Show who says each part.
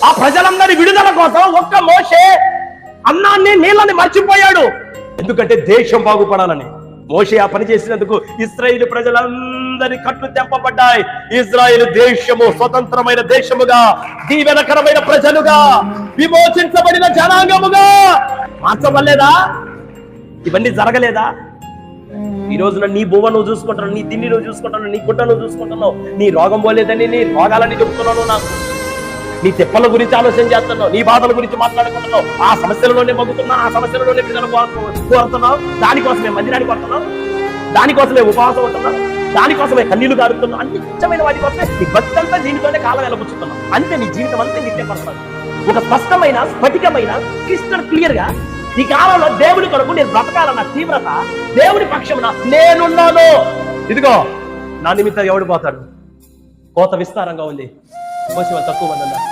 Speaker 1: ఆ ప్రజలందరి విడుదల కోసం ఒక్క మోషే అన్నాన్ని నీళ్ళని మర్చిపోయాడు. ఎందుకంటే దేశం బాగుపడాలని. మోషే ఆ పని చేసినందుకు ఇశ్రాయేలు ప్రజలందరి కట్లు తెంపబడ్డాయి. ఇజ్రాయేలు దేశము స్వతంత్రమైన దేశముగా, దీవెనకరమైన ప్రజలుగా, విమోచించబడిన జనాంగముగా మార్చబడలేదా? ఇవన్నీ జరగలేదా? ఈ రోజున నీ బువ్వ నువ్వు చూసుకుంటున్నావు, నీ తిండి నువ్వు చూసుకుంటున్నావు, నీ గుడ్డ నువ్వు చూసుకుంటున్నావు, నీ రోగం పోలేదని నీ రోగాలని చెబుతున్నాను. నాకు నీ తెప్పల గురించి ఆలోచన చేస్తున్నావు, నీ బాధల గురించి మాట్లాడుకుంటున్నావు, ఆ సమస్యలలోనే మగ్గుతున్నావు, ఆ సమస్యలలోనే ప్రజలు కోరుతున్నావు. దానికోసమే మందిరానికి వస్తున్నావు, దానికోసమే ఉపవాసం ఉంటున్నావు, దానికోసమే కన్నీళ్లు గారుతున్నావు. అన్ని నిత్యమైన వాటి కోసమే నీ భక్తంతా దీనితోనే కాలం వెళ్ళబుచ్చుతున్నావు. అంతే నీ జీవితం అంతా నిత్యం పడుతుంది. ఒక స్పష్టమైన స్ఫటికమైన క్రిస్టల్ క్లియర్ గా ఈ కాలంలో దేవుడి కొరకు నేను బ్రతకాలన్న తీవ్రత, దేవుడి పక్షమున నేనున్నాను. ఇదిగో నా నిమిత్తం ఎవడు పోతాడు? కోత విస్తారంగా ఉంది, కొంచెం తక్కువ మంది ఉన్నారు.